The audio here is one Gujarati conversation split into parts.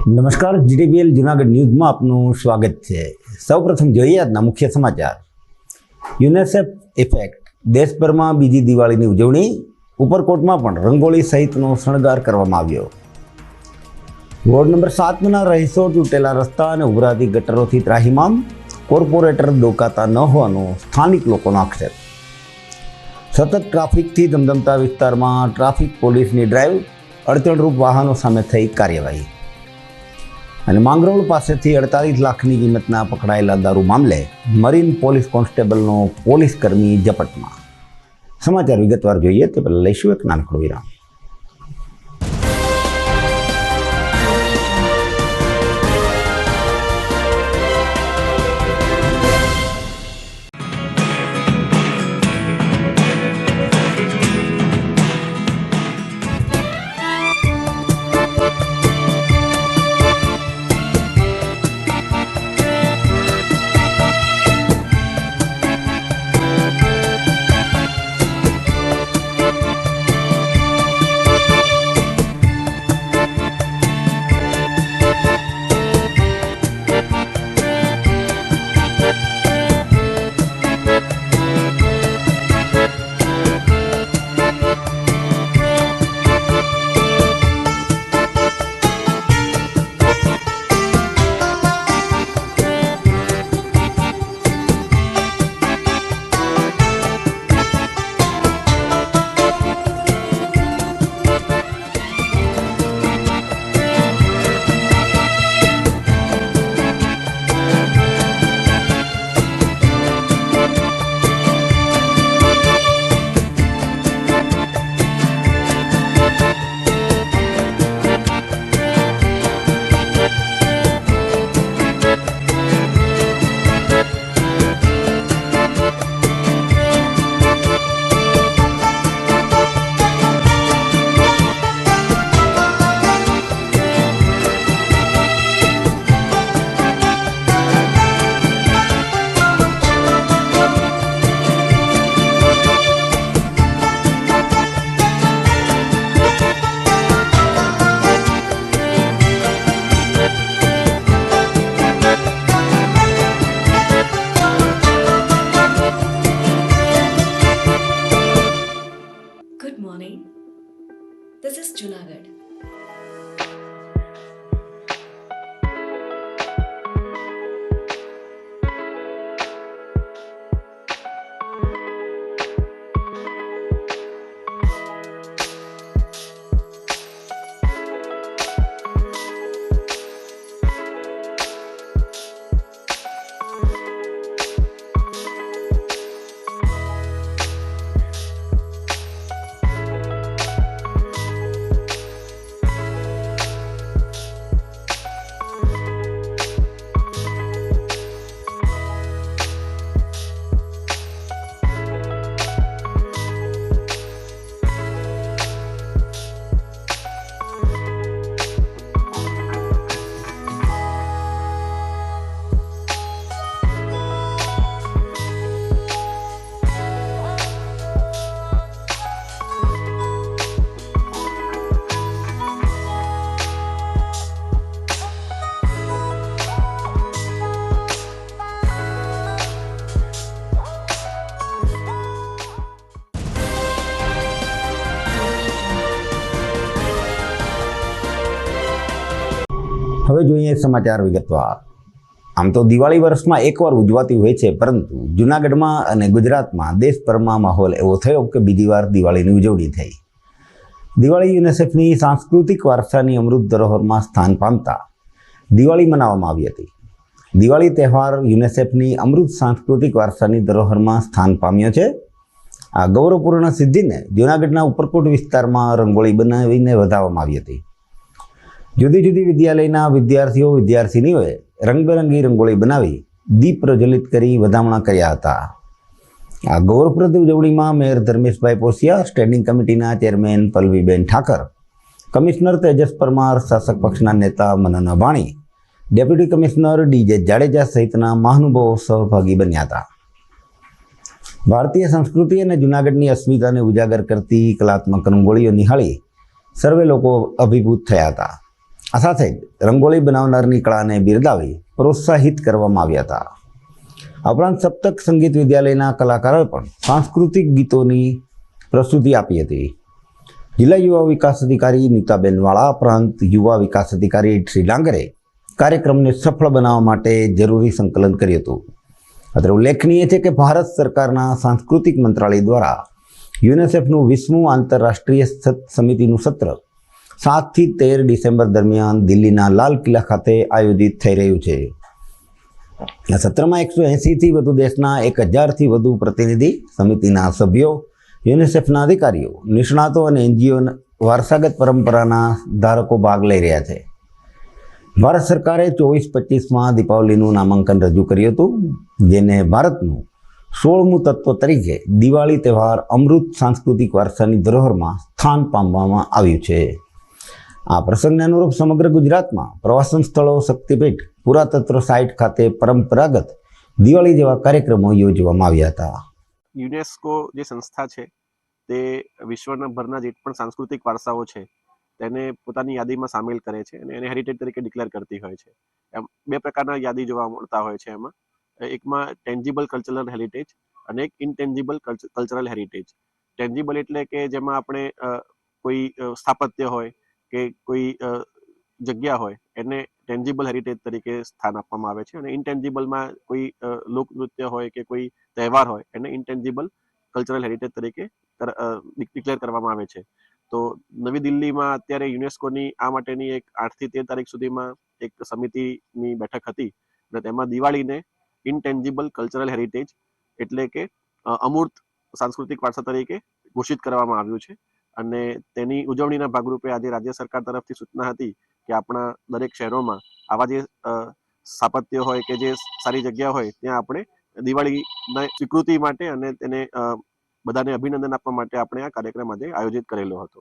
નમસ્કાર, જીટીપીએલ જૂનાગઢ ન્યૂઝમાં આપનું સ્વાગત છે। સૌપ્રથમ જોઈએ આજના મુખ્ય સમાચાર। યુનિસેફ ઇફેક્ટ દેશભરમાં બીજી દિવાળીની ઉજવણી, ઉપરકોટમાં પણ રંગોળી સહિતનો શણગાર કરવામાં આવ્યો। વોર્ડ નંબર 7ના રહીશો તૂટેલા રસ્તા અને ઉભરાતી ગટરોથી ત્રાહિમામ, કોર્પોરેટર ડોકાતા ન હોવાનો સ્થાનિક લોકોનો આક્ષેપ। સતત ટ્રાફિકથી ધમધમતા વિસ્તારમાં ટ્રાફિક પોલીસની ડ્રાઈવ, અડચણરૂપ વાહનો સામે થઈ કાર્યવાહી। અને માંગરોળ પાસેથી 48 લાખની કિંમતના પકડાયેલા દારૂ મામલે મરીન પોલીસ કોન્સ્ટેબલનો પોલીસ કર્મી ઝપટમાં। સમાચાર વિગતવાર જોઈએ તે પહેલાં લઈશું એક નાનકડો વિરામ। Good morning. This is Junagadh. હવે જોઈએ સમાચાર વિગતવાર। આમ તો દિવાળી વર્ષમાં એકવાર ઉજવાતી હોય છે, પરંતુ જૂનાગઢમાં અને ગુજરાતમાં દેશભરમાં માહોલ એવો થયો કે બીજી વાર દિવાળીની ઉજવણી થઈ। દિવાળી યુનિસેફની સાંસ્કૃતિક વારસાની અમૃત ધરોહરમાં સ્થાન પામતા દિવાળી મનાવવામાં આવી હતી। દિવાળી તહેવાર યુનિસેફની અમૃત સાંસ્કૃતિક વારસાની ધરોહરમાં સ્થાન પામ્યો છે। આ ગૌરવપૂર્ણ સિદ્ધિને જૂનાગઢના ઉપરકોટ વિસ્તારમાં રંગોળી બનાવીને વધાવવામાં આવી હતી। જુદી જુદી વિદ્યાલયના વિદ્યાર્થીનીઓએ રંગબેરંગી રંગોળી બનાવી દીપ પ્રજ્વલિત કરી વધામણા કર્યા હતા। આ ગૌરવપ્રદ ઉજવણીમાં મેયર ધર્મેશભાઈ પોસિયા, સ્ટેન્ડિંગ કમિટીના ચેરમેન પલ્લવીબેન ઠાકર, કમિશનર તેજસ પરમાર, શાસક પક્ષના નેતા મનન Abhani, deputy commissioner DJ Jadeja સહિતના મહાનુભાવો સહભાગી બન્યા હતા। ભારતીય સંસ્કૃતિ અને જૂનાગઢની અસ્મિતાને ઉજાગર કરતી કલાત્મક રંગોળીઓ નિહાળી સર્વે લોકો અભિભૂત થયા હતા। આ સાથે જ રંગોળી બનાવનારની કળાને બિરદાવી પ્રોત્સાહિત કરવામાં આવ્યા હતા. આ ઉપરાંત સપ્તક સંગીત વિદ્યાલયના કલાકારોએ પણ સાંસ્કૃતિક ગીતોની પ્રસ્તુતિ આપી હતી. જિલ્લા યુવા વિકાસ અધિકારી નીતાબેન વાળા ઉપરાંત યુવા વિકાસ અધિકારી શ્રી ડાંગરે કાર્યક્રમને સફળ બનાવવા માટે જરૂરી સંકલન કર્યું હતું. અત્રે ઉલ્લેખનીય છે કે ભારત સરકારના સાંસ્કૃતિક મંત્રાલય દ્વારા યુનિસેફનું 20મું આંતરરાષ્ટ્રીય સમિતિનું સત્ર 7 થી 13 ડિસેમ્બર દરમિયાન દિલ્હીના લાલ કિલ્લા ખાતે આયોજિત થઈ રહ્યું છે. આ સત્રમાં 180થી વધુ દેશના 1000થી વધુ પ્રતિનિધિ, સમિતિના સભ્યો, યુનિસેફના અધિકારીઓ, નિષ્ણાતો અને એનજીઓ વારસાગત પરંપરાના ધારકો ભાગ લઈ રહ્યા છે. ભારત સરકારે 24-25માં દીપાવલીનું નામાંકન રજૂ કર્યું હતું, જેને ભારતનું 16મું તત્વ તરીકે દિવાળી તહેવાર અમૃત સાંસ્કૃતિક વારસાની ધરોહરમાં સ્થાન પામવામાં આવ્યું છે. આ પ્રસંગને અનુરૂપ સમગ્ર ગુજરાતમાં પ્રવાસન સ્થળો, શક્તિપીઠ, પુરાતત્વ સાઇટ ખાતે પરંપરાગત દિવાળી જેવા કાર્યક્રમો યોજવામાં આવ્યા હતા. યુનેસ્કો જે સંસ્થા છે તે વિશ્વના ભરના જે પણ સાંસ્કૃતિક વારસાઓ છે તેને પોતાની યાદીમાં સામેલ કરે છે અને એને હેરિટેજ તરીકે ડિક્લેર કરતી હોય છે. એમ 2 પ્રકારના યાદી જોવા મળતા હોય છે એમાં. એકમાં ટેન્જિબલ કલ્ચરલ હેરિટેજ અને એક ઇનટેન્જિબલ કલ્ચરલ હેરિટેજ. ટેન્જિબલ એટલે કે જેમાં આપણે કોઈ સ્થાપત્ય હોય કે કોઈ જગ્યા હોય એને ટેન્જિબલ હેરિટેજ તરીકે સ્થાન આપવામાં આવે છે, અને ઇનટેન્જિબલમાં કોઈ લોકનૃત્ય હોય કે કોઈ તહેવાર હોય એને ઇનટેન્જિબલ કલ્ચરલ હેરિટેજ તરીકે ડિક્લેર કરવામાં આવે છે. તો નવી દિલ્હીમાં અત્યારે યુનેસ્કોની આ માટેની એક 8 થી 13 તારીખ સુધીમાં એક સમિતિની બેઠક હતી અને તેમાં દિવાળીને ઇનટેન્જિબલ કલ્ચરલ હેરિટેજ એટલે કે અમૂર્ત સાંસ્કૃતિક વારસા તરીકે ઘોષિત કરવામાં આવ્યું છે. અને તેની ઉજવણીના ભાગરૂપે આજે રાજ્ય સરકાર તરફથી સૂચના હતી કે આપણા દરેક શહેરોમાં આવા જે સ્થાપત્ય હોય કે જે સારી જગ્યા હોય ત્યાં આપણે દિવાળીના સ્વીકૃતિ માટે અને તેને બધાને અભિનંદન આપવા માટે આપણે આ કાર્યક્રમ આજે આયોજિત કરેલો હતો.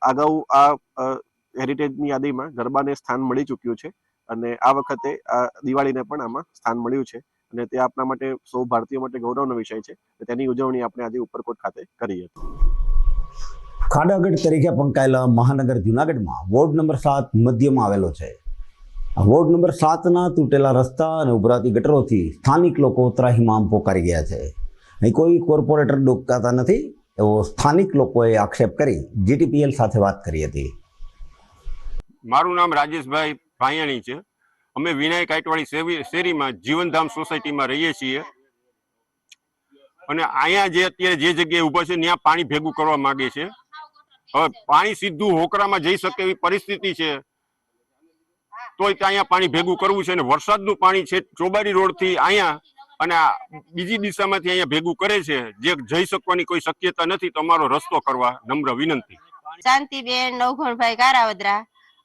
અગાઉ આ હેરિટેજની યાદીમાં ગરબાને સ્થાન મળી ચૂક્યું છે અને આ વખતે આ દિવાળીને પણ આમાં સ્થાન મળ્યું છે અને તે આપણા માટે સૌ ભારતીયો માટે ગૌરવનો વિષય છે. તેની ઉજવણી આપણે આજે ઉપરકોટ ખાતે કરી હતી. ખાડાગઢ તરીકે પંકાયેલા મહાનગર જૂનાગઢમાં વોર્ડ નંબર 7 મધ્યમાં આવેલો છે. આ વોર્ડ નંબર 7ના તૂટેલા રસ્તા અને ઉભરાતી ગટરોથી સ્થાનિક લોકો ત્રાહિમામ પોકારી ગયા છે. અહીં કોઈ કોર્પોરેટર ડોકાતા નથી એવો સ્થાનિક લોકોએ આક્ષેપ કરી જીટીપીએલ સાથે વાત કરી હતી. મારું નામ રાજેશભાઈ ભાયાણી છે. અમે વિનાયક આઈટવાળી શેરીમાં જીવનધામ સોસાયટીમાં રહીએ છીએ અને અહીંયા જે અત્યારે જે જગ્યાએ ઊભા છે ત્યાં પાણી ભેગું કરવા માંગે છે. હવે પાણી સીધું હોકરામાં જઈ શકે એવી પરિસ્થિતિ છે, તોય ત્યાં અહીંયા પાણી ભેગું કરવું છે. અને વરસાદનું પાણી છે ચોબારી રોડથી અહીંયા અને બીજી દિશામાંથી અહીંયા ભેગું કરે છે, જે જઈ શકવાની કોઈ શક્યતા નથી. તો અમારો રસ્તો કરવા નમ્ર વિનંતી. શાંતિબેન નવઘણભાઈ કારાવદરા.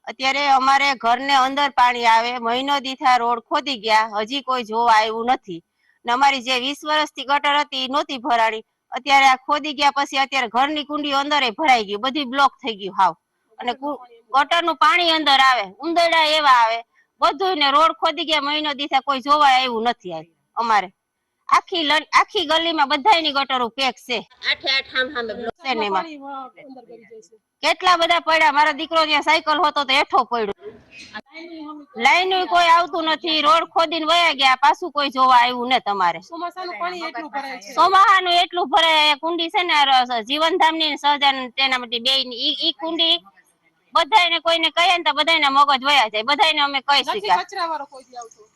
અત્યારે અમારે ઘરને અંદર પાણી આવે, મહિનો દીથા રોડ ખોદી ગયા, હજી કોઈ જોવા આવ્યું નથી. ને અમારી જે 20 વર્ષથી ગટર હતી નહોતી ભરાણી, અત્યારે આ ખોદી ગયા પછી અત્યારે ઘરની કુંડીઓ અંદર ભરાઈ ગઈ, બધી બ્લોક થઈ ગયું હાવ. અને ગટરનું પાણી અંદર આવે, ઉંદરડા એવા આવે બધું, ને રોડ ખોદી ગયા મહિનો દીથા કોઈ જોવા આવ્યું નથી. અમારે આખી ગલીમાં બધાયની ગટરો પેક છે. 8 સામે બ્લોક છે ને એમાં કેટલા બધા પડ્યા. મારો દીકરો ત્યાં સાયકલ હતો તો હેઠો પડ્યો. લાઈન કોઈ આવતું નથી, રોડ ખોદીને વયા ગયા, પાછું કોઈ જોવા આવ્યું ને. તમારે ચોમાસાનું એટલું ભરાય. કુંડી છે ને જીવનધામની સહજાનંદ તેના માટે બે ઈ કુંડી બધાને કોઈને કહીએ ને તો બધાને મગજ વયા જાય. બધાને અમે કહી શક્યા,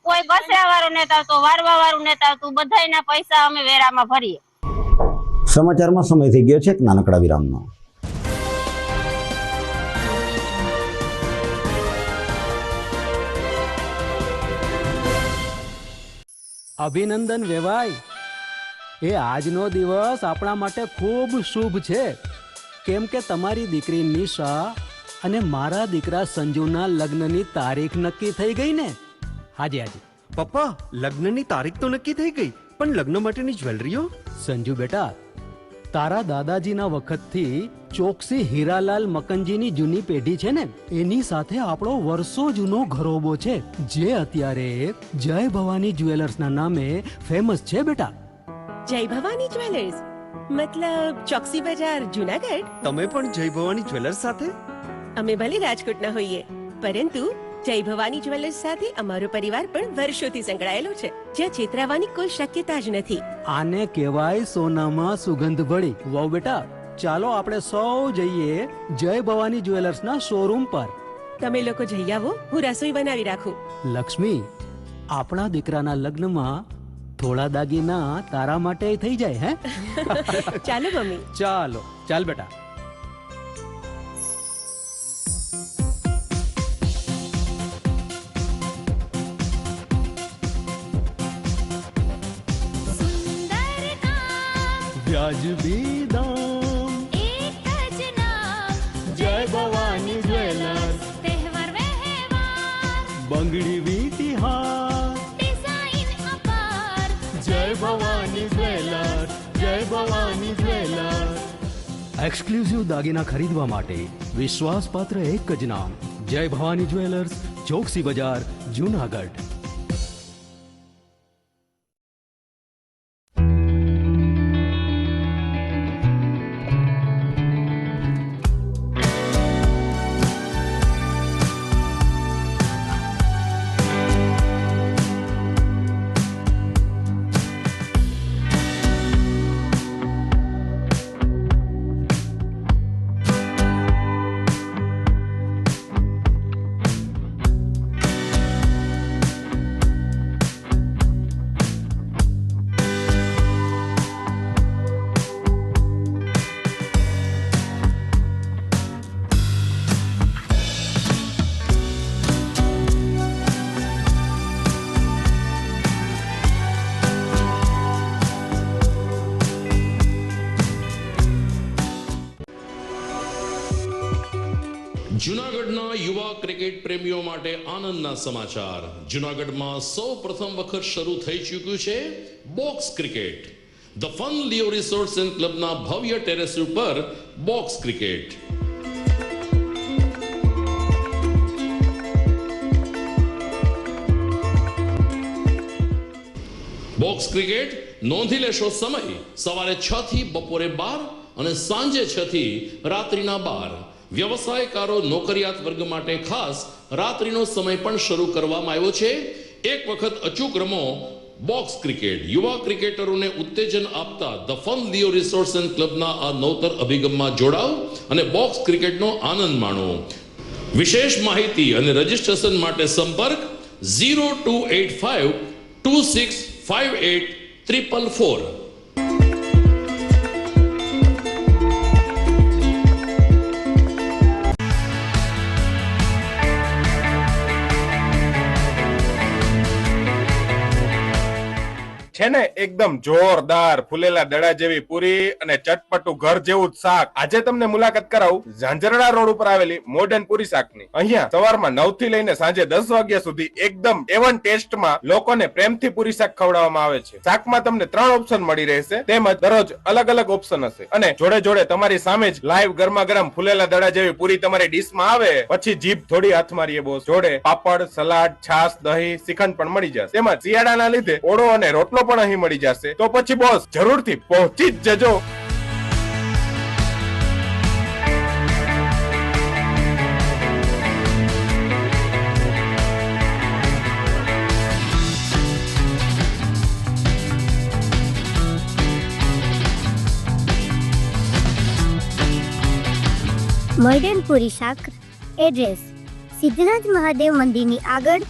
કોઈ કચરા વાળો નેતા આવતો, વારવા વાળું નેતા આવતું, બધાના પૈસા અમે વેરામાં ભરીએ. સમાચારમાં સમય થઈ ગયો છે એક નાનકડા વિરામનો. અભિનંદન વેવાય. એ આજનો દિવસ આપણા માટે ખૂબ શુભ છે, કેમ કે તમારી દીકરી નિશા અને મારા દીકરા સંજુના લગ્નની તારીખ નક્કી થઈ ગઈ ને. હાજી હાજી પપ્પા, લગ્નની તારીખ તો નક્કી થઈ ગઈ, પણ લગ્ન માટેની જ્વેલરીઓ? સંજુ બેટા, તારા દાદાજીના વખતથી ચોકસી હીરાલાલ મકનજીની જૂની પેઢી છે ને, એની સાથે આપણો વર્ષો જૂનો ઘરોબો છે, જે અત્યારે જય ભવાની જ્વેલર્સના નામે ફેમસ છે બેટા. જય ભવાની જ્વેલર્સ મતલબ ચોકસી બજાર જુનાગઢ? તમે પણ જય ભવાની જ્વેલર્સ સાથે? અમે ભલે રાજકોટના હોઈએ પરંતુ જય ભવાની જ્વેલર્સ સાથે અમારો પરિવાર પણ વર્ષોથી સંકળાયેલો છે, જ્યાં છેતરાવાની કોઈ શક્યતા જ નથી. આને કહેવાય સોનામાં સુગંધ ભળી. વાવ બેટા, ચાલો આપણે સૌ જઈએ જય ભવાની જ્વેલર્સના શોરૂમ પર. તમે લોકો જઈ આવો, હું રસોઈ બનાવી રાખું. લક્ષ્મી, આપણા દીકરાના લગ્નમાં થોડા દાગીના તારા માટે થઈ જાય હે? ચાલો મમ્મી. ચાલો, ચાલ બેટા. વ્યાજબી દામ, એક જ નામ, જય ભવાની જ્વેલર્સ. તહેવાર વ્યવહાર, બંગડી વીટી હાર, ડિઝાઇન અપાર, જય ભવાની જ્વેલર્સ, જય ભવાની જ્વેલર્સ. એક્સક્લુઝિવ દાગીના ખરીદવા માટે વિશ્વાસપાત્ર એક જ નામ, જય ભવાની જ્વેલર્સ, ચોકસી બજાર, જુનાગઢ. જૂનાગઢના યુવા ક્રિકેટ પ્રેમીઓ માટે આનંદના સમાચાર. જૂનાગઢમાં સૌ પ્રથમ વખત શરૂ થઈ ચૂક્યું છે box cricket. The fun Leo resorts and ક્લબના ભવ્ય ટેરેસ ઉપર બોક્સ ક્રિકેટ. બોક્સ ક્રિકેટ નોંધી લેશો સમય સવારે 6 થી બપોરે 12 અને સાંજે 6 થી રાત્રિના 12. વ્યવસાયકારો નોકરિયાત વર્ગ માટે ખાસ રાત્રિનો સમય પણ શરૂ કરવામાં આવ્યો છે. એક વખત અચૂક રમો બોક્સ ક્રિકેટ. યુવા ક્રિકેટરોને ઉત્તેજન આપતા the fun Leo resorts and ક્લબના આ નવતર અભિગમમાં જોડાઓ અને બોક્સ ક્રિકેટનો આનંદ માણો. વિશેષ માહિતી અને રજીસ્ટ્રેશન માટે સંપર્ક 0285 2658 444. છે ને એકદમ જોરદાર ફૂલેલા દડા જેવી પૂરી અને ચટપટું ઘર જેવું જ શાક. આજે તમને મુલાકાત કરાવું ઝાંઝરડા રોડ ઉપર આવેલી મોડર્ન પૂરી શાકની. અહીંયા સવારમાં 9 થી લઈને સાંજે 10 વાગ્યા સુધી એકદમ એવન ટેસ્ટમાં લોકોને પ્રેમથી પૂરી શાક ખવડાવવામાં આવે છે. શાકમાં તમને 3 ઓપ્શન મળી રહેશે, તેમજ દરરોજ અલગ અલગ ઓપ્શન હશે અને જોડે જોડે તમારી સામે જ લાઈવ ગરમા ગરમ ફૂલેલા દડા જેવી પૂરી તમારી ડીશમાં આવે પછી જીભ થોડી હાથ મારીએ બોસ. જોડે પાપડ, સલાડ, છાશ, દહીં, શ્રીખંડ પણ મળી જશે. તેમજ શિયાળાના લીધે ઓળો અને રોટલો પણ અહીં મળી જશે. તો પછી બોસ જરૂરથી પહોંચી જ જજો. મોડર્ન પૂરી શાક. એડ્રેસ સિદ્ધનાથ મહાદેવ મંદિરની આગળ,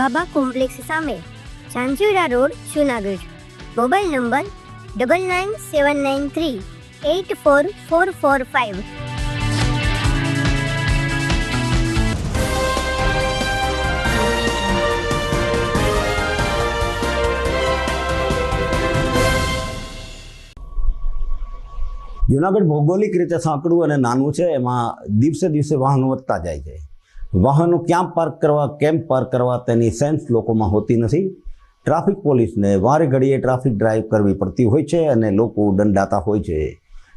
બાબા કોમ્પ્લેક્સ સામે, Zanzarda road, Junagadh. Mobile number 9979384445. Junagadh ભૌગોલિક રીતે સાંકડું અને નાનું છે. એમાં દિવસે દિવસે વાહનો વધતા જાય છે. વાહનો ક્યાં પાર્ક કરવા, કેમ પાર્ક કરવા તેની સેન્સ લોકોમાં હોતી નથી. ટ્રાફિક પોલીસને વારે ઘડીએ ટ્રાફિક ડ્રાઈવ કરવી પડતી હોય છે અને લોકો દંડાતા હોય છે.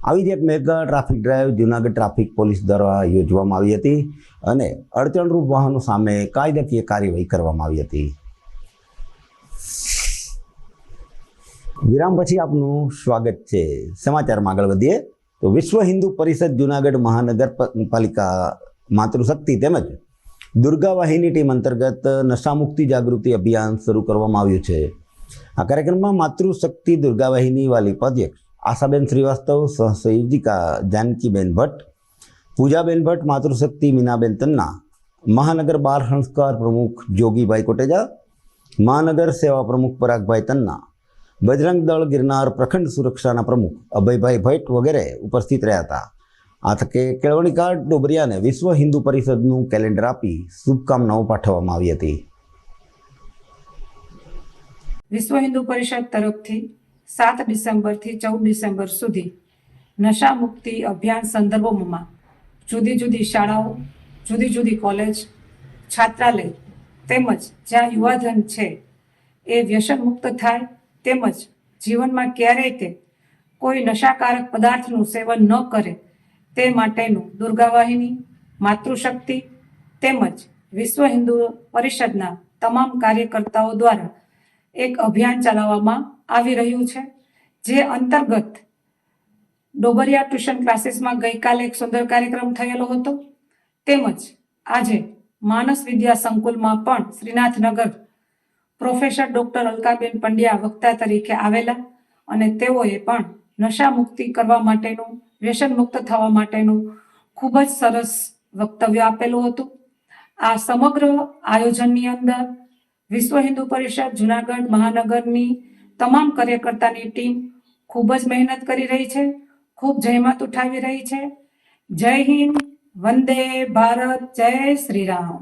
આવી જ એક mega traffic drive Junagadh traffic police દ્વારા યોજવામાં આવી હતી અને અડચણરૂપ વાહનો સામે કાયદાકીય કાર્યવાહી કરવામાં આવી હતી. વિરામ પછી આપનું સ્વાગત છે. સમાચારમાં આગળ વધીએ તો વિશ્વ હિન્દુ પરિષદ જૂનાગઢ મહાનગરપાલિકા માતૃશક્તિ તેમજ દુર્ગા વાહિની ટીમ અંતર્ગત નશામુક્તિ જાગૃતિ અભિયાન શરૂ કરવામાં આવ્યું છે. આ કાર્યક્રમમાં માતૃશક્તિ દુર્ગા વાહિની વાલી ઉપાધ્યક્ષ આશાબેન શ્રીવાસ્તવ, સહસંયોજિકા જાનકીબેન ભટ્ટ, પૂજાબેન ભટ્ટ, માતૃશક્તિ મીનાબેન તન્ના, મહાનગર બાળ સંસ્કાર પ્રમુખ જોગીભાઈ કોટેજા, મહાનગર સેવા પ્રમુખ પરાગભાઈ તન્ના, બજરંગ દળ ગિરનાર પ્રખંડ સુરક્ષાના પ્રમુખ અભયભાઈ ભટ્ટ વગેરે ઉપસ્થિત રહ્યા હતા. આ તકે કેળવણીકાર ડોબરિયાને વિશ્વ હિન્દુ પરિષદનું કેલેન્ડર આપી શુભકામનાઓ પાઠવવામાં આવી હતી. વિશ્વ હિન્દુ પરિષદ તરફથી 7 ડિસેમ્બરથી 14 ડિસેમ્બર સુધી નશા મુક્તિ અભિયાન સંદર્ભોમાં જુદી જુદી શાળાઓ, જુદી જુદી કોલેજ, છાત્રાલય તેમજ જ્યાં યુવાધન છે એ વ્યસન મુક્ત થાય તેમજ જીવનમાં ક્યારેય તે કોઈ નશાકારક પદાર્થનું સેવન ન કરે તે માટેનું દુર્ગા વાહિની, માતૃશક્તિ તેમજ વિશ્વ હિન્દુ પરિષદના તમામ કાર્યકર્તાઓ દ્વારા એક અભિયાન ચલાવવામાં આવી રહ્યું છે, જે અંતર્ગત ડોબરિયા ટ્યુશન ક્લાસીસમાં ગઈકાલે એક સુંદર કાર્યક્રમ થયેલો હતો. તેમજ આજે માનસ વિદ્યા સંકુલમાં પણ શ્રીનાથનગર પ્રોફેસર ડોક્ટર અલકાબેન પંડ્યા વક્તા તરીકે આવેલા અને તેઓએ પણ નશા મુક્તિ કરવા માટેનું, વ્યસન મુક્ત થવા માટેનું ખૂબ જ સરસ વક્તવ્ય આપેલું હતું. આ સમગ્ર આયોજનની અંદર વિશ્વ હિન્દુ પરિષદ જુનાગઢ મહાનગરની તમામ કાર્યકર્તાની ટીમ ખૂબ જ મહેનત કરી રહી છે, ખૂબ જહેમત ઉઠાવી રહી છે. જય હિન્દ, વંદે ભારત, જય શ્રી રામ.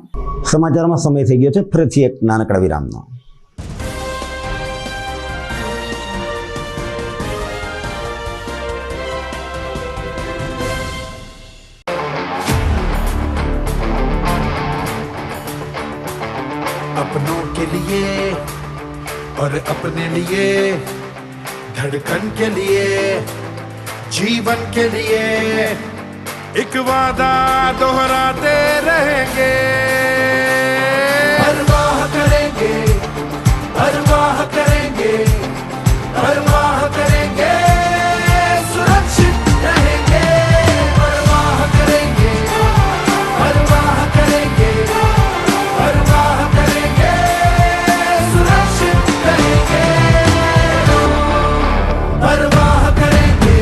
સમાચારમાં સમય થઈ ગયો છે, ફરીથી એક નાનકડા વિરામનો. अपनों के लिए और अपने लिए, धड़कन के लिए, जीवन के लिए एक वादा दोहराते रहेंगे, परवाह करेंगे, परवाह करेंगे, परवाह करेंगे, सुरक्षित रहेंगे, परवाह करेंगे, परवाह करेंगे, परवाह करेंगे, सुरक्षित रहेंगे, परवाह करेंगे.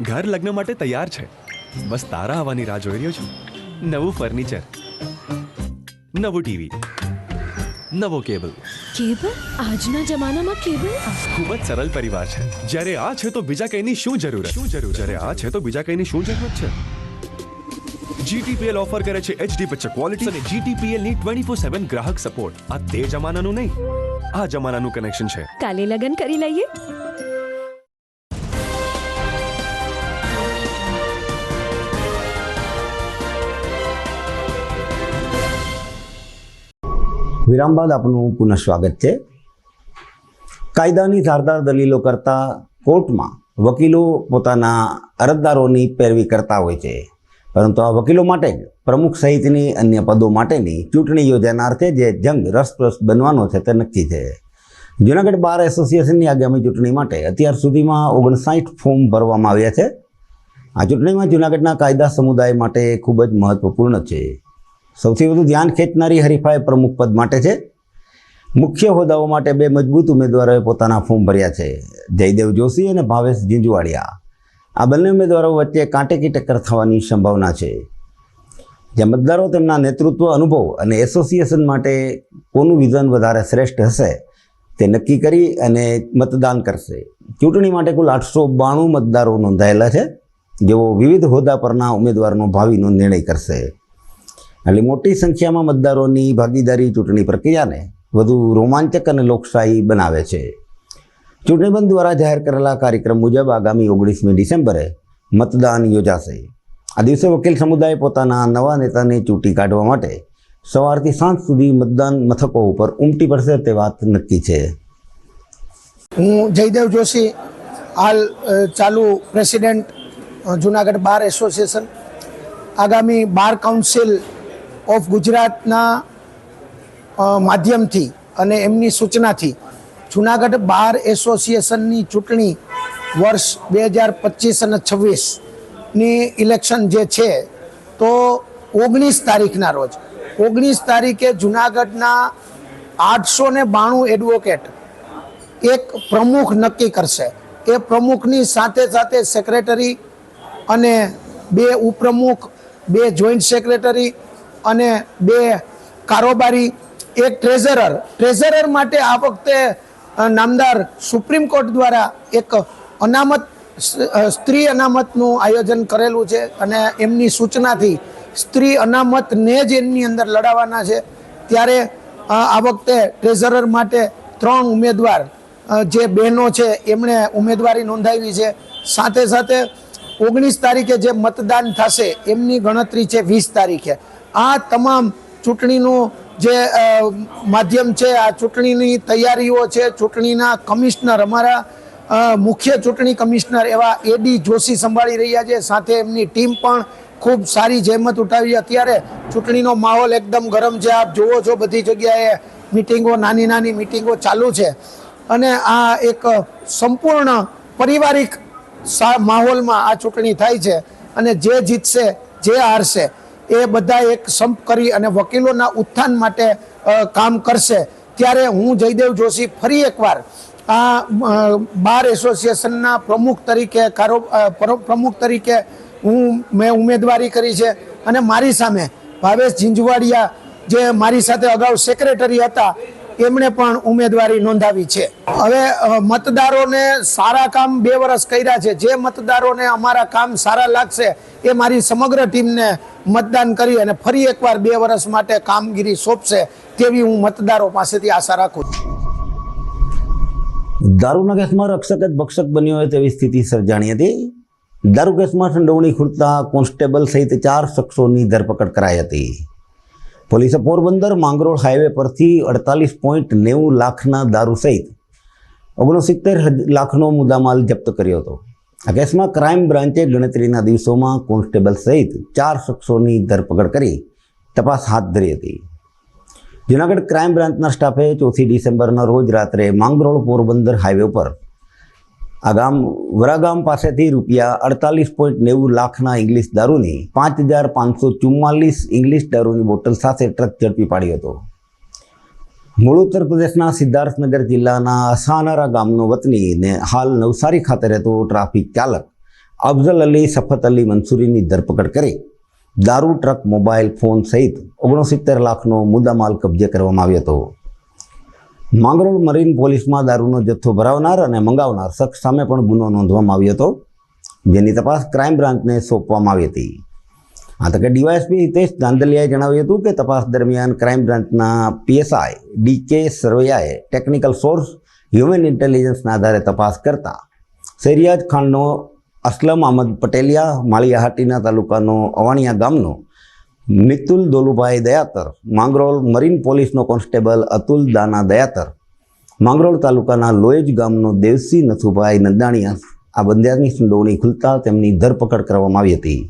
ઘર લગ્ન માટે તૈયાર છે, બસ તારા આવવાની રાહ જોઈ રહ્યો છું. નવું ફર્નિચર, નવું ટીવી, નવો કેબલ, કેબલ આજના જમાનામાં કેબલ ખૂબ જ સરળ પરિવાર છે. જ્યારે આ છે તો બીજા કઈની શું જરૂર? જ્યારે આ છે તો બીજા કઈની શું જરૂરત છે? GTPL ઓફર કરે છે HD પિક્ચર ક્વોલિટી અને GTPL ની 24/7 ગ્રાહક સપોર્ટ. આ તે જમાનાનું નહીં, આ જમાનાનું કનેક્શન છે. કાલે લગન કરી લઈએ. વિરામ બાદ આપનું પુનઃ સ્વાગત છે. કાયદાની ધારદાર દલીલો કરતા કોર્ટમાં વકીલો પોતાના અરજદારોની પેરવી કરતા હોય છે, પરંતુ આ વકીલો માટે જ પ્રમુખ સહિતની અન્ય પદો માટેની ચૂંટણી યોજાનાર છે, જે જંગ રસપ્રદ બનવાનો છે તે નક્કી છે. જૂનાગઢ બાર એસોસિએશનની આગામી ચૂંટણી માટે અત્યાર સુધીમાં 59 ફોર્મ ભરવામાં આવ્યા છે. આ ચૂંટણીમાં જૂનાગઢના કાયદા સમુદાય માટે ખૂબ જ મહત્વપૂર્ણ છે. સૌથી વધુ ધ્યાન ખેંચનારી હરીફાઈ પ્રમુખ પદ માટે છે. મુખ્ય હોદ્દાઓ માટે 2 મજબૂત ઉમેદવારોએ પોતાના ફોર્મ ભર્યા છે, જયદેવ જોશી અને ભાવેશ ઝીંઝુવાડિયા. આ બંને ઉમેદવારો વચ્ચે કાંટેકી ટક્કર થવાની સંભાવના છે, જ્યાં મતદારો તેમના નેતૃત્વ અનુભવ અને એસોસિએશન માટે કોનું વિઝન વધારે શ્રેષ્ઠ હશે તે નક્કી કરી અને મતદાન કરશે. ચૂંટણી માટે કુલ 892 મતદારો નોંધાયેલા છે, જેઓ વિવિધ હોદ્દા પરના ઉમેદવારનો ભાવિનો નિર્ણય કરશે. એટલે મોટી સંખ્યામાં મતદારોની ભાગીદારી ચૂંટણી પ્રક્રિયાને વધુ રોમાંચક અને લોકશાહી બનાવે છે. ચૂંટણી પંચ દ્વારા જાહેર કરેલા કાર્યક્રમ મુજબ આગામી 19મી ડિસેમ્બરે મતદાન યોજાશે. આ દિવસે વકીલ સમુદાય પોતાના નવા નેતાને ચૂંટી કાઢવા માટે સવારથી સાંજ સુધી મતદાન મથકો ઉપર ઉમટી પડશે તે વાત નક્કી છે. હું જયદેવ જોશી, હાલ ચાલુ પ્રેસિડેન્ટ જુનાગઢ બાર એસોસિએશન. આગામી બાર કાઉન્સિલ ઓફ ગુજરાતના માધ્યમથી અને એમની સૂચનાથી જુનાગઢ બાર એસોસિએશનની ચૂંટણી વર્ષ 2025 અને 26ની ઇલેક્શન જે છે, તો 19 તારીખના રોજ 19 તારીખે જુનાગઢના 892 એડવોકેટ એક પ્રમુખ નક્કી કરશે. એ પ્રમુખની સાથે સાથે સેક્રેટરી અને 2 ઉપપ્રમુખ, 2 જોઈન્ટ સેક્રેટરી અને 2 કારોબારી, એક ટ્રેઝરર માટે આ વખતે નામદાર સુપ્રીમ કોર્ટ દ્વારા એક અનામત સ્ત્રી અનામતનું આયોજન કરેલું છે અને એમની સૂચનાથી સ્ત્રી અનામતને જ એમની અંદર લડાવવાના છે. ત્યારે આ વખતે ટ્રેઝરર માટે 3 ઉમેદવાર જે બહેનો છે એમણે ઉમેદવારી નોંધાવી છે. સાથે સાથે 19 તારીખે જે મતદાન થશે એમની ગણતરી છે 20 તારીખે. આ તમામ ચૂંટણીનું જે માધ્યમ છે, આ ચૂંટણીની તૈયારીઓ છે. ચૂંટણીના કમિશનર, અમારા મુખ્ય ચૂંટણી કમિશનર એવા એડી જોશી સંભાળી રહ્યા છે. સાથે એમની ટીમ પણ ખૂબ સારી જહેમત ઉઠાવી. અત્યારે ચૂંટણીનો માહોલ એકદમ ગરમ છે. આપ જુઓ છો, બધી જગ્યાએ મિટિંગો, નાની નાની મિટિંગો ચાલુ છે અને આ એક સંપૂર્ણ પારિવારિક માહોલમાં આ ચૂંટણી થાય છે અને જે જીતશે, જે હારશે, એ બધા એક સંપ કરી અને વકીલોના ઉત્થાન માટે કામ કરશે. ત્યારે હું જયદેવ જોશી ફરી એકવાર આ બાર એસોસિએશનના પ્રમુખ તરીકે મેં ઉમેદવારી કરી છે અને મારી સામે ભાવેશ ઝીંઝુવાડિયા, જે મારી સાથે અગાઉ સેક્રેટરી હતા, એમણે પણ ઉમેદવારી નોંધાવી છે. હવે મતદારોને સારા કામ 2 વર્ષ કર્યા છે. જે મતદારોને અમારા કામ સારા લાગશે એ મારી સમગ્ર ટીમને મતદાન કરી અને ફરી એકવાર 2 વર્ષ માટે કામગીરી સોંપશે તેવી હું મતદારો પાસેથી આશા રાખું છું. દારૂના કેસમાં રક્ષક જ ભક્ષક બન્યો હોય તેવી સ્થિતિ સર્જાણી હતી. દારૂ કેસમાં સંડોવણી ખૂટતા કોન્સ્ટેબલ સહિત 4 શખ્સોની ધરપકડ કરાઈ હતી. પોલીસે પોરબંદર માંગરોળ હાઈવે પરથી 48.90 લાખના દારૂ સહિત 69 લાખનો મુદ્દામાલ જપ્ત કર્યો હતો. આ કેસમાં ક્રાઇમ બ્રાન્ચે ગણતરીના દિવસોમાં કોન્સ્ટેબલ સહિત 4 શખ્સોની ધરપકડ કરી તપાસ હાથ ધરી હતી. જૂનાગઢ ક્રાઇમ બ્રાન્ચના સ્ટાફે 4 ડિસેમ્બરના રોજ રાત્રે માંગરોળ પોરબંદર હાઈવે પર આ ગામ વરાગામ પાસેથી ₹48.90 લાખના ઇંગ્લિશ દારૂની 5544 ઇંગ્લિશ દારૂની બોટલ સાથે ટ્રક ઝડપી પાડ્યો હતો. મૂળ ઉત્તર પ્રદેશના સિદ્ધાર્થનગર જિલ્લાના અસાનારા ગામનો વતની ને હાલ નવસારી ખાતે રહેતો ટ્રાફિક ચાલક અફઝલ અલી સફત અલી મંસૂરીની ધરપકડ કરી દારૂ, ટ્રક, મોબાઈલ ફોન સહિત 69 લાખનો મુદ્દામાલ કબજે કરવામાં આવ્યો હતો. માંગરોળ મરીન પોલીસમાં દારૂનો જથ્થો ભરાવનાર અને મંગાવનાર શખ્સ સામે પણ ગુનો નોંધવામાં આવ્યો હતો, જેની તપાસ ક્રાઇમ બ્રાન્ચને સોંપવામાં આવી હતી. આ તકે ડીવાયએસપી હિતેશ ધાંધલિયાએ જણાવ્યું હતું કે તપાસ દરમિયાન ક્રાઇમ બ્રાન્ચના પીએસઆઈ ડીકે સરવૈયાએ ટેકનિકલ સોર્સ હ્યુમન ઇન્ટેલિજન્સના આધારે તપાસ કરતા સૈરિયાજ ખાનનો અસલમ અહમદ પટેલિયા, માળિયાહાટીના તાલુકાનો અવાણિયા ગામનો મિતુલ દોલુભાઈ દયાતર, માંગરોળ મરીન પોલીસનો કોન્સ્ટેબલ અતુલ દાના દયાતર, માંગરોળ તાલુકાના લોએજ ગામનો દેવસી નથુભાઈ નંદાણીયા આ બંધાની સંડોવણી ખુલતા તેમની ધરપકડ કરવામાં આવી હતી.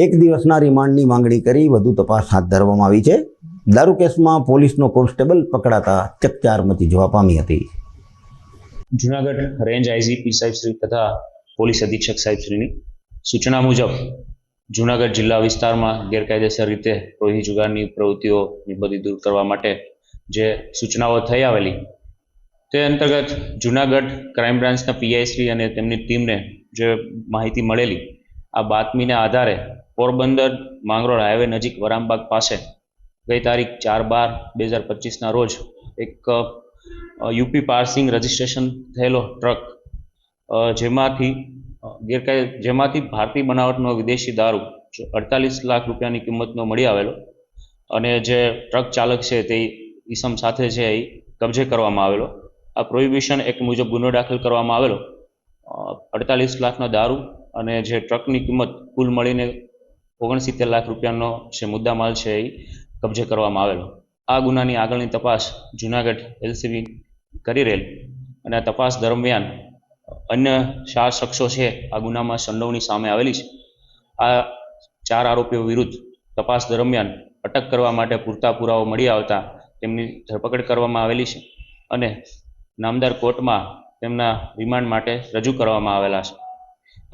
1 દિવસના રિમાન્ડની માંગણી કરી વધુ તપાસ હાથ ધરવામાં આવી છે. દારૂ કેસમાં પોલીસનો કોન્સ્ટેબલ પકડાતા ચકચાર મચી જવા પામી હતી. જુનાગઢ રેન્જ આઈજીપી સાહેબશ્રી તથા પોલીસ અધિક્ષક સાહેબશ્રીની સૂચના મુજબ જુનાગઢ જિલ્લા વિસ્તારમાં ગેરકાયદેસર રીતે રોહી જુગારની પ્રવૃત્તિઓની બધી દૂર કરવા માટે જે સૂચનાઓ થઈ આવેલી તે અંતર્ગત જુનાગઢ ક્રાઇમ બ્રાન્ચના પીઆઈશ્રી અને તેમની ટીમને જે માહિતી મળેલી, આ બાતમીના આધારે પોરબંદર માંગરોળ હાઈવે નજીક વરામબાગ પાસે ગઈ તારીખ 4/12/2025ના રોજ એક યુપી પાર્સિંગ રજિસ્ટ્રેશન થયેલો ટ્રક જેમાંથી ભારતીય બનાવટનો વિદેશી દારૂ 48 લાખ રૂપિયાની કિંમતનો મળી આવેલો અને જે ટ્રક ચાલક છે તે ઈસમ સાથે છે એ કબજે કરવામાં આવેલો. આ પ્રોહિબિશન એક્ટ મુજબ ગુનો દાખલ કરવામાં આવેલો. 48 લાખનો દારૂ અને જે ટ્રકની કિંમત કુલ મળીને 69 લાખ રૂપિયાનો જે મુદ્દામાલ છે એ કબજે કરવામાં આવેલો. આ ગુનાની આગળની તપાસ જુનાગઢ એલસીબી કરી રહેલ અને આ તપાસ દરમિયાન અન્ય 4 શખ્સો છે આ ગુનામાં સંડોવણી સામે આવેલી છે. આ 4 આરોપીઓ વિરુદ્ધ તપાસ દરમિયાન અટક કરવા માટે પૂરતા પુરાવો મળી આવતા તેમની ધરપકડ કરવામાં આવેલી છે અને નામદાર કોર્ટમાં તેમના રિમાન્ડ માટે રજૂ કરવામાં આવેલા છે.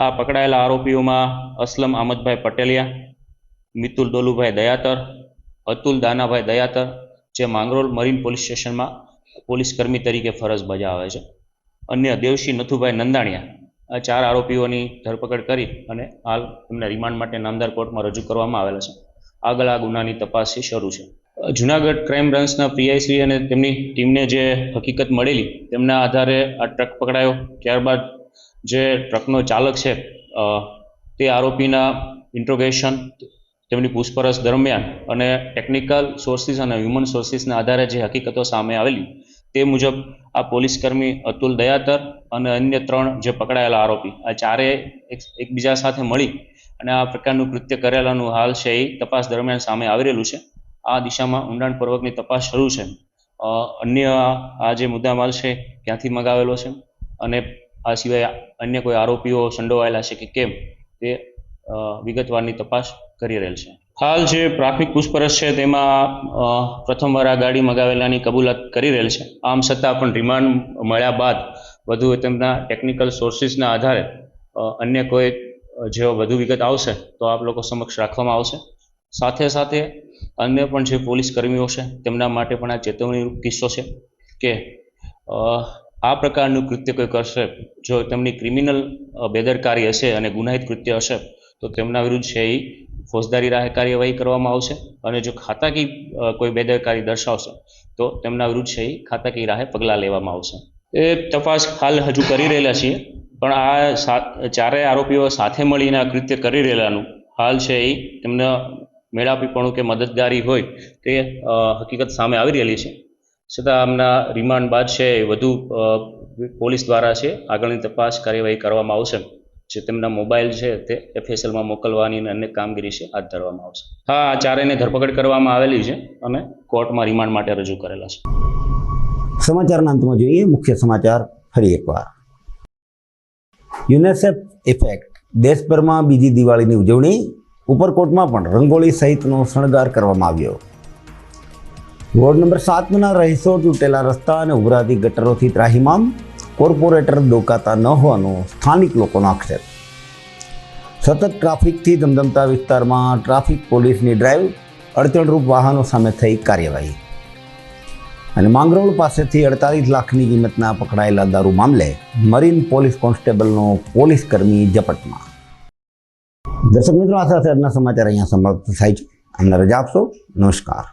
આ પકડાયેલા આરોપીઓમાં અસલમ અહમદભાઈ પટેલિયા, મિતુલ દોલુભાઈ દયાતર, અતુલ દાનાભાઈ દયાતર જે માંગરોળ મરીન પોલીસ સ્ટેશનમાં પોલીસ કર્મી તરીકે ફરજ બજાવે છે. અન્ય દેવસી નથુભાઈ નંદાણીયા, આ 4 આરોપીઓની ધરપકડ કરી અને હાલ તેમને રિમાન્ડ માટે નામદાર કોર્ટમાં રજૂ કરવામાં આવેલા છે. આગળ આ ગુનાની તપાસ શરૂ છે. જુનાગઢ ક્રાઇમ બ્રાન્ચના પીઆઈશ્રી અને તેમની ટીમને જે હકીકત મળેલી તેમના આધારે આ ટ્રક પકડાયો. ત્યારબાદ જે ટ્રકનો ચાલક છે તે આરોપીના ઇન્ટ્રોગેશન, તેમની પૂછપરછ દરમિયાન અને ટેકનિકલ સોર્સિસ અને હ્યુમન સોર્સિસના આધારે જે હકીકતો સામે આવેલી તે મુજબ આ પોલીસકર્મી અતુલ દયાતર અને અન્ય 3 જે પકડાયેલા આરોપી, આ 4 એકબીજા સાથે મળી અને આ પ્રકારનું કૃત્ય કરેલાનું હાલ છે એ તપાસ દરમિયાન સામે આવી રહેલું છે. આ દિશામાં ઊંડાણપૂર્વકની તપાસ શરૂ છે. અન્ય આ જે મુદ્દામાલ છે ક્યાંથી મંગાવેલો છે અને આ સિવાય અન્ય કોઈ આરોપીઓ સંડોવાયેલા છે કે કેમ તે વિગતવારની તપાસ કરી રહેલ છે. હાલ જે પ્રાથમિક પૂછપરછ છે તેમાં પ્રથમવાર આ ગાડી મંગાવેલાની કબૂલાત કરી રહેલ છે. આમ છતાં પણ રિમાન્ડ મળ્યા બાદ વધુ તેમના ટેકનિકલ સોર્સિસના આધારે અન્ય કોઈ જો વધુ વિગત આવશે તો આપ લોકો સમક્ષ રાખવામાં આવશે. સાથે સાથે અન્ય પણ જે પોલીસ કર્મીઓ છે તેમના માટે પણ આ ચેતવણીરૂપ કિસ્સો છે કે આ પ્રકારનું કૃત્ય કોઈ કરશે, જો તેમની ક્રિમિનલ બેદરકારી હશે અને ગુનાહિત કૃત્ય હશે તો તેમના વિરુદ્ધ છે એ ફોજદારી રાહે કાર્યવાહી કરવામાં આવશે અને જો ખાતાકી કોઈ બેદરકારી દર્શાવશે તો તેમના વિરુદ્ધ છે એ ખાતાકી રાહે પગલાં લેવામાં આવશે. એ તપાસ હાલ હજુ કરી રહેલા છીએ, પણ આ 4 આરોપીઓ સાથે મળીને આ કૃત્ય કરી રહેલાનું હાલ છે એ તેમને મેળાપીપણું કે મદદગારી હોય તે હકીકત સામે આવી રહેલી છે. છતાં આમના રિમાન્ડ બાદ છે વધુ પોલીસ દ્વારા છે આગળની તપાસ કાર્યવાહી કરવામાં આવશે. જે તેમના મોબાઈલ છે તે એફએસએલમાં મોકલવાની અને અન્ય કામગીરી છે હાથ ધરવામાં આવશે. હા, આ 4ને ધરપકડ કરવામાં આવેલી છે અને કોર્ટમાં રિમાન્ડ માટે રજૂ કરેલા છે. સમાચારના અંતમાં જોઈએ મુખ્ય સમાચાર ફરી એકવાર. યુનિસેફ ઇફેક્ટ, દેશભરમાં બીજી દિવાળીની ઉજવણી. ઉપરકોટમાં પણ રંગોળી સહિતનો શણગાર કરવામાં આવ્યો. વોર્ડ નંબર 7ના રહીશો તૂટેલા રસ્તા અને ઉભરાતી ગટરોથી ત્રાહિમામ. કોર્પોરેટર ડોકાતા ન હોવાનો સ્થાનિક લોકોનો આક્ષેપ. સતત ટ્રાફિકથી ધમધમતા વિસ્તારમાં ટ્રાફિક પોલીસની ડ્રાઈવ, અડચણરૂપ વાહનો સામે થઈ કાર્યવાહી. અને માંગરોળ પાસેથી 48 લાખની કિંમતના પકડાયેલા દારૂ મામલે મરીન પોલીસ કોન્સ્ટેબલનો પોલીસ કર્મી ઝપટમાં. દર્શક મિત્રો, આ સાથે આજના સમાચાર અહીંયા સમાપ્ત થાય છે. અમને રજા આપશો. નમસ્કાર.